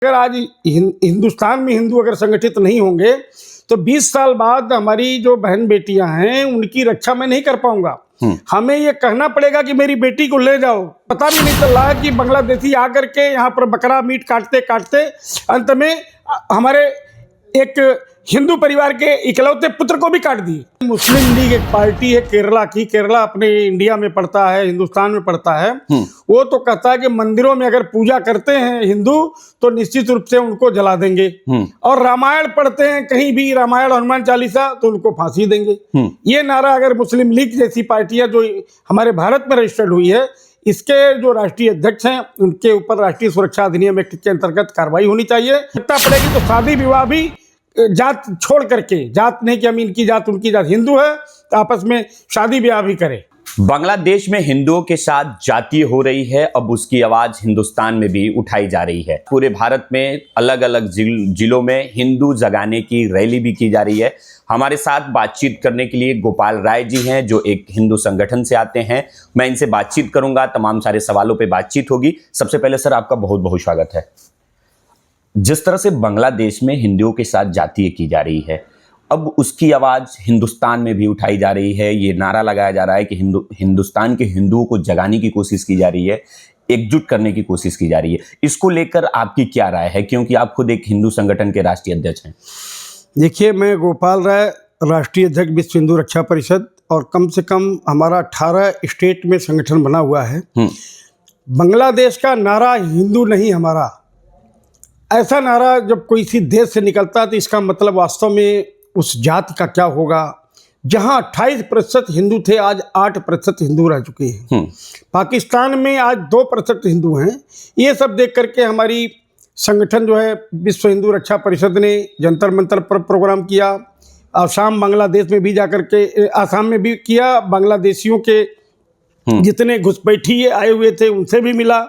अगर आज हिंदुस्तान में हिंदू अगर संगठित नहीं होंगे तो 20 साल बाद हमारी जो बहन बेटियां हैं उनकी रक्षा मैं नहीं कर पाऊंगा। हमें ये कहना पड़ेगा कि मेरी बेटी को ले जाओ। पता भी नहीं चल रहा है कि बांग्लादेशी आकर के यहाँ पर बकरा मीट काटते काटते अंत में हमारे एक हिंदू परिवार के इकलौते पुत्र को भी काट दिए। मुस्लिम लीग एक पार्टी है केरला की, केरला अपने इंडिया में पड़ता है, हिंदुस्तान में पड़ता है। वो तो कहता है कि मंदिरों में अगर पूजा करते हैं हिंदू तो निश्चित रूप से उनको जला देंगे, और रामायण पढ़ते हैं कहीं भी, रामायण हनुमान चालीसा, तो उनको फांसी देंगे। ये नारा अगर मुस्लिम लीग जैसी पार्टियां जो हमारे भारत में रजिस्टर्ड हुई है, इसके जो राष्ट्रीय अध्यक्ष हैं उनके ऊपर राष्ट्रीय सुरक्षा अधिनियम एक्ट के अंतर्गत कार्रवाई होनी चाहिए। सत्ता पड़ेगी तो शादी विवाह भी जात छोड़ करके, जात नहीं कि हम इनकी जात उनकी जात, हिंदू है तो आपस में शादी ब्याह भी करें। बांग्लादेश में हिंदुओं के साथ जातीय हो रही है, अब उसकी आवाज हिंदुस्तान में भी उठाई जा रही है। पूरे भारत में अलग अलग जिलों में हिंदू जगाने की रैली भी की जा रही है। हमारे साथ बातचीत करने के लिए गोपाल राय जी हैं जो एक हिंदू संगठन से आते हैं। मैं इनसे बातचीत करूंगा, तमाम सारे सवालों पर बातचीत होगी। सबसे पहले सर आपका बहुत बहुत स्वागत है। जिस तरह से बांग्लादेश में हिंदुओं के साथ जातीय की जा रही है, अब उसकी आवाज़ हिंदुस्तान में भी उठाई जा रही है। ये नारा लगाया जा रहा है कि हिंदुस्तान के हिंदुओं को जगाने की कोशिश की जा रही है, एकजुट करने की कोशिश की जा रही है। इसको लेकर आपकी क्या राय है, क्योंकि आप खुद एक हिंदू संगठन के राष्ट्रीय अध्यक्ष हैं? देखिए, मैं गोपाल राय, राष्ट्रीय अध्यक्ष विश्व हिंदू रक्षा परिषद, और कम से कम हमारा 18 स्टेट में संगठन बना हुआ है। बांग्लादेश का नारा हिंदू नहीं हमारा, ऐसा नारा जब कोई इसी देश से निकलता है तो इसका मतलब वास्तव में उस जाति का क्या होगा। जहां 28% हिंदू थे, आज 8% हिंदू रह चुके हैं। पाकिस्तान में आज 2% हिंदू हैं। ये सब देख करके हमारी संगठन जो है विश्व हिंदू रक्षा परिषद ने जंतर मंतर पर प्रोग्राम किया। आसाम बांग्लादेश में भी जाकर के, आसाम में भी किया। बांग्लादेशियों के जितने घुसपैठिए आए हुए थे उनसे भी मिला।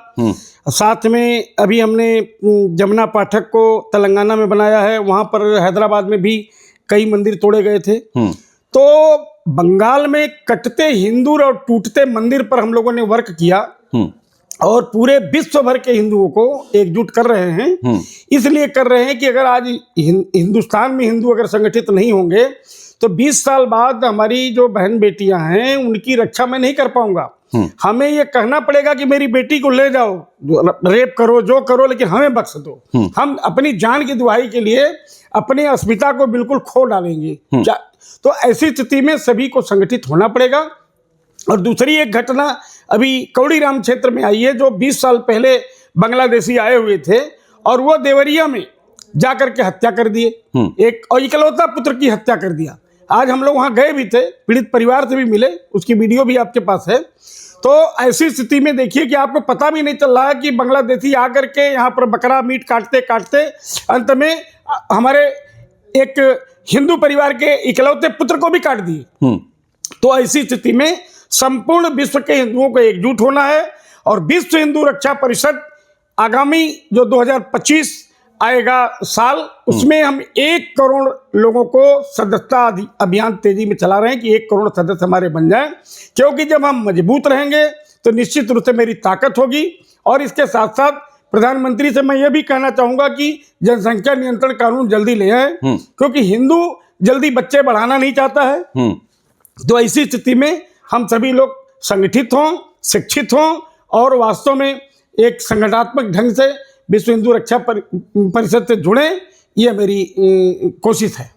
साथ में अभी हमने जमुना पाठक को तेलंगाना में बनाया है, वहाँ पर हैदराबाद में भी कई मंदिर तोड़े गए थे। तो बंगाल में कटते हिंदू और टूटते मंदिर पर हम लोगों ने वर्क किया और पूरे विश्व भर के हिंदुओं को एकजुट कर रहे हैं। इसलिए कर रहे हैं कि अगर आज हिंदुस्तान में हिंदू अगर संगठित नहीं होंगे तो 20 साल बाद हमारी जो बहन बेटियां हैं उनकी रक्षा मैं नहीं कर पाऊंगा। हमें ये कहना पड़ेगा कि मेरी बेटी को ले जाओ, रेप करो, जो करो, लेकिन हमें बख्श दो। हम अपनी जान की दुहाई के लिए अपनी अस्मिता को बिल्कुल खो डालेंगे। तो ऐसी स्थिति में सभी को संगठित होना पड़ेगा। और दूसरी एक घटना अभी कौड़ीराम क्षेत्र में आई है, जो 20 साल पहले बांग्लादेशी आए हुए थे और वो देवरिया में जाकर के हत्या कर दिए, एक और इकलौता पुत्र की हत्या कर दिया। आज हम लोग वहाँ गए भी थे, पीड़ित परिवार से भी मिले, उसकी वीडियो भी आपके पास है। तो ऐसी स्थिति में देखिए कि आपको पता भी नहीं चल रहा है कि बांग्लादेशी आकर के यहाँ पर बकरा मीट काटते काटते अंत में हमारे एक हिंदू परिवार के इकलौते पुत्र को भी काट दिए। तो ऐसी स्थिति में संपूर्ण विश्व के हिंदुओं को एकजुट होना है और विश्व हिंदू रक्षा परिषद आगामी जो 2025 आएगा साल, उसमें हम 1 करोड़ लोगों को सदस्यता अभियान तेजी में चला रहे हैं कि 1 करोड़ सदस्य हमारे बन जाएं। क्योंकि जब हम मजबूत रहेंगे तो निश्चित रूप से मेरी ताकत होगी। और इसके साथ साथ प्रधानमंत्री से मैं ये भी कहना चाहूँगा कि जनसंख्या नियंत्रण कानून जल्दी ले आए, क्योंकि हिंदू जल्दी बच्चे बढ़ाना नहीं चाहता है। तो ऐसी स्थिति में हम सभी लोग संगठित हों, शिक्षित हों और वास्तव में एक संगठनात्मक ढंग से विश्व हिंदू रक्षा परिषद से जुड़े, ये मेरी कोशिश है।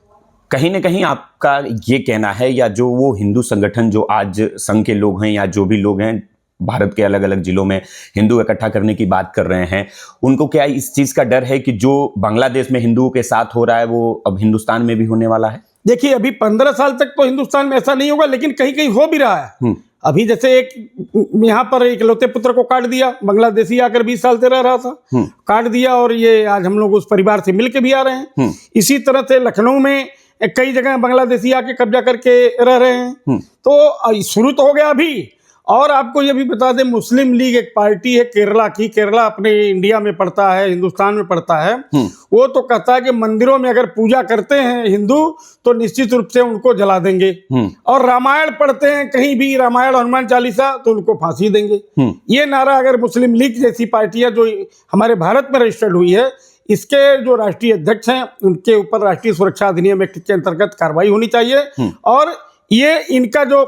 कहीं ना कहीं आपका ये कहना है, या जो वो हिंदू संगठन जो आज संघ के लोग हैं या जो भी लोग हैं भारत के अलग अलग जिलों में हिंदू इकट्ठा करने की बात कर रहे हैं, उनको क्या इस चीज़ का डर है कि जो बांग्लादेश में हिंदुओं के साथ हो रहा है वो अब हिंदुस्तान में भी होने वाला है? देखिए, अभी 15 साल तक तो हिंदुस्तान में ऐसा नहीं होगा, लेकिन कहीं कहीं हो भी रहा है। अभी जैसे एक यहाँ पर इकलौते पुत्र को काट दिया, बांग्लादेशी आकर 20 साल से रह रहा था, काट दिया, और ये आज हम लोग उस परिवार से मिलके भी आ रहे हैं। इसी तरह से लखनऊ में कई जगह बांग्लादेशी आके कब्जा करके रह रहे हैं। तो शुरू तो हो गया अभी। और आपको ये भी बता दें, मुस्लिम लीग एक पार्टी है केरला की, केरला अपने इंडिया में पड़ता है, हिंदुस्तान में पड़ता है। वो तो कहता है कि मंदिरों में अगर पूजा करते हैं हिंदू तो निश्चित रूप से उनको जला देंगे, और रामायण पढ़ते हैं कहीं भी, रामायण हनुमान चालीसा, तो उनको फांसी देंगे। ये नारा अगर मुस्लिम लीग जैसी पार्टियां जो हमारे भारत में रजिस्टर्ड हुई है, इसके जो राष्ट्रीय अध्यक्ष हैं उनके ऊपर राष्ट्रीय सुरक्षा अधिनियम एक्ट के अंतर्गत कार्रवाई होनी चाहिए और ये इनका जो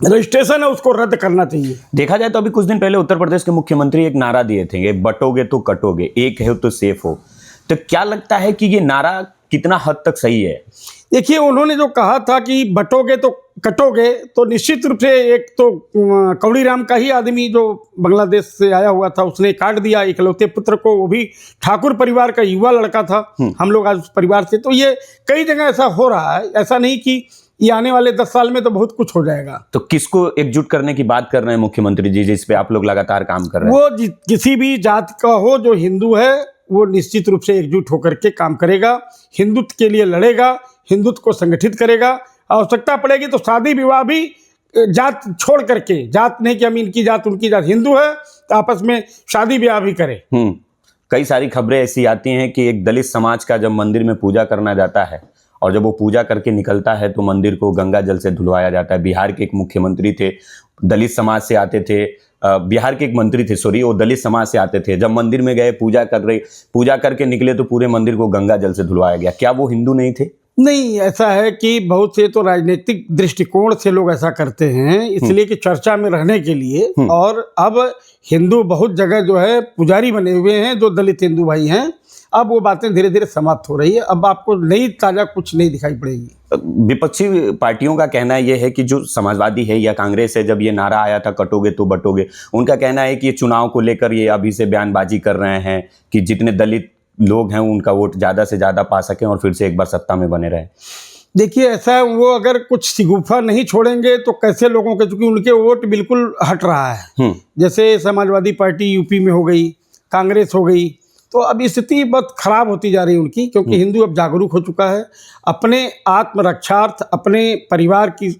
रजिस्ट्रेशन है उसको रद्द करना चाहिए। देखा जाए तो अभी कुछ दिन पहले उत्तर प्रदेश के मुख्यमंत्री एक नारा दिए थे, ये बटोगे तो कटोगे, एक है तो सेफ हो। तो क्या लगता है कि ये नारा कितना हद तक सही है? देखिए, उन्होंने जो कहा था कि बटोगे तो कटोगे, तो निश्चित रूप से एक तो कौड़ी राम का ही आदमी जो बांग्लादेश से आया हुआ था उसने काट दिया इकलौते पुत्र को, वो भी ठाकुर परिवार का युवा लड़का था। हम लोग आज उस परिवार से, तो ये कई जगह ऐसा हो रहा है। ऐसा नहीं कि ये आने वाले 10 साल में तो बहुत कुछ हो जाएगा। तो किसको एकजुट करने की बात कर रहे हैं मुख्यमंत्री जी, जिस पे आप लोग लगातार काम कर रहे हैं? वो किसी भी जात का हो, जो हिंदू है वो निश्चित रूप से एकजुट होकर के काम करेगा, हिंदुत्व के लिए लड़ेगा, हिंदुत्व को संगठित करेगा। आवश्यकता पड़ेगी तो शादी विवाह भी जात छोड़ करके, जात नहीं कि हम इनकी जात उनकी जात, हिंदू है तो आपस में शादी ब्याह भी करे। कई सारी खबरें ऐसी आती हैं कि एक दलित समाज का जब मंदिर में पूजा करना जाता है और जब वो पूजा करके निकलता है तो मंदिर को गंगा जल से धुलवाया जाता है। बिहार के एक मुख्यमंत्री थे, दलित समाज से आते थे, बिहार के एक मंत्री थे, सॉरी, वो दलित समाज से आते थे। जब मंदिर में गए, पूजा करके निकले तो पूरे मंदिर को गंगा जल से धुलवाया गया। क्या वो हिंदू नहीं थे? नहीं, ऐसा है कि बहुत से तो राजनीतिक दृष्टिकोण से लोग ऐसा करते हैं, इसलिए कि चर्चा में रहने के लिए। और अब हिंदू बहुत जगह जो है पुजारी बने हुए हैं जो दलित हिंदू भाई हैं। अब वो बातें धीरे धीरे समाप्त हो रही है। अब आपको नई ताजा कुछ नहीं दिखाई पड़ेगी। विपक्षी पार्टियों का कहना यह है कि जो समाजवादी है या कांग्रेस है, जब ये नारा आया था कटोगे तो बटोगे, उनका कहना है कि ये चुनाव को लेकर ये अभी से बयानबाजी कर रहे हैं कि जितने दलित लोग हैं उनका वोट ज़्यादा से ज़्यादा पा सकें और फिर से एक बार सत्ता में बने रहें। देखिए, ऐसा है, वो अगर कुछ शिगुफा नहीं छोड़ेंगे तो कैसे लोगों के, चूंकि उनके वोट बिल्कुल हट रहा है। जैसे समाजवादी पार्टी यूपी में हो गई, कांग्रेस हो गई, तो अब स्थिति बहुत खराब होती जा रही है उनकी, क्योंकि हिंदू अब जागरूक हो चुका है। अपने आत्मरक्षार्थ, अपने परिवार की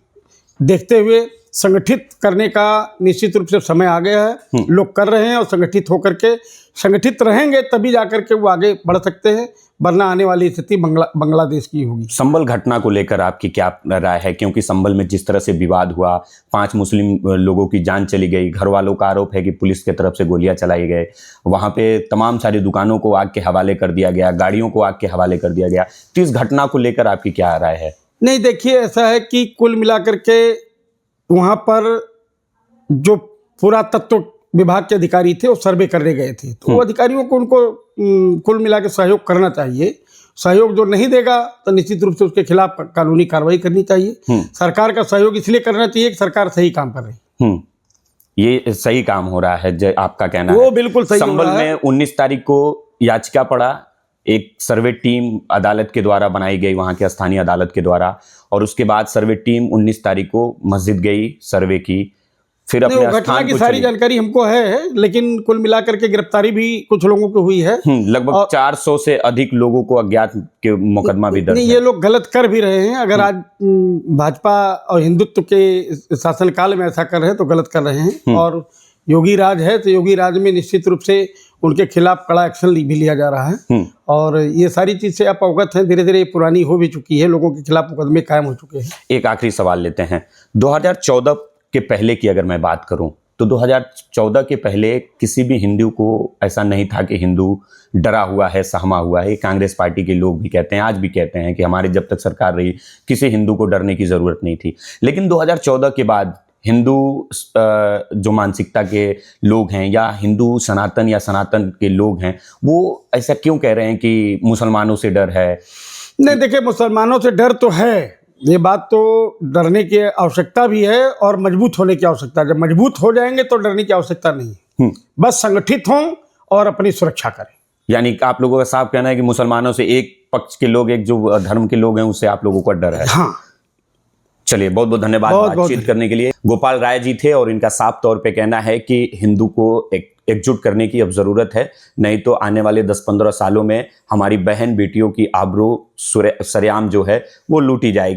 देखते हुए संगठित करने का निश्चित रूप से समय आ गया है। लोग कर रहे हैं और संगठित होकर के, संगठित रहेंगे तभी जाकर के वो आगे बढ़ सकते हैं, वरना आने वाली स्थिति बांग्लादेश की होगी। संभल घटना को लेकर आपकी क्या राय है? क्योंकि संभल में जिस तरह से विवाद हुआ, 5 मुस्लिम लोगों की जान चली गई, घर वालों का आरोप है कि पुलिस की तरफ से गोलियां चलाई गई, वहां पे तमाम सारी दुकानों को आग के हवाले कर दिया गया, गाड़ियों को आग के हवाले कर दिया गया। तो इस घटना को लेकर आपकी क्या राय है? नहीं, देखिए, ऐसा है कि कुल मिलाकर के वहाँ पर जो पुरातत्व विभाग के अधिकारी थे वो सर्वे करने गए थे, तो वो अधिकारियों को उनको कुल मिला के सहयोग करना चाहिए। सहयोग जो नहीं देगा तो निश्चित रूप से उसके खिलाफ कानूनी कार्रवाई करनी चाहिए। सरकार का सहयोग इसलिए करना चाहिए कि सरकार सही काम कर रही है। ये सही काम हो रहा है, जो आपका कहना वो है। बिल्कुल सही। संभल में 19 तारीख को याचिका पड़ा, एक सर्वे टीम अदालत के द्वारा बनाई गई, वहां के स्थानीय अदालत के द्वारा, और उसके बाद सर्वे टीम 19 तारीख को मस्जिद गई, सर्वे की, फिर अपने घटना की सारी जानकारी हमको है, लेकिन कुल मिलाकर के गिरफ्तारी भी कुछ लोगों की हुई है। लगभग 400 से अधिक लोगों को अज्ञात के मुकदमा भी दर्ज है। ये लोग गलत कर भी रहे हैं। अगर आज भाजपा और हिंदुत्व के शासनकाल में ऐसा कर रहे हैं तो गलत कर रहे हैं। और योगी राज है तो योगी राज में निश्चित रूप से उनके खिलाफ कड़ा एक्शन भी लिया जा रहा है। और ये सारी चीज से आप अवगत हैं, धीरे धीरे पुरानी हो भी चुकी है, लोगों के खिलाफ मुकदमे कायम हो चुके हैं। एक आखिरी सवाल लेते हैं। 2014 के पहले की अगर मैं बात करूं तो 2014 के पहले किसी भी हिंदू को ऐसा नहीं था कि हिंदू डरा हुआ है, सहमा हुआ है। कांग्रेस पार्टी के लोग भी कहते हैं, आज भी कहते हैं कि हमारी जब तक सरकार रही किसी हिंदू को डरने की जरूरत नहीं थी। लेकिन 2014 के बाद हिंदू जो मानसिकता के लोग हैं या हिंदू सनातन या सनातन के लोग हैं, वो ऐसा क्यों कह रहे हैं कि मुसलमानों से डर है? नहीं, देखिए, मुसलमानों से डर तो है, ये बात तो डरने की आवश्यकता भी है और मजबूत होने की आवश्यकता है। जब मजबूत हो जाएंगे तो डरने की आवश्यकता नहीं है, बस संगठित हों और अपनी सुरक्षा करें। यानी आप लोगों का साफ कहना है कि मुसलमानों से, एक पक्ष के लोग, एक जो धर्म के लोग हैं, उससे आप लोगों को डर है। हाँ, चलिए, बहुत बहुत धन्यवाद बातचीत करने के लिए। गोपाल राय जी थे और इनका साफ तौर पे कहना है कि हिंदू को एकजुट करने की अब जरूरत है, नहीं तो आने वाले 10-15 सालों में हमारी बहन बेटियों की आबरू सरेआम जो है वो लूटी जाएगी।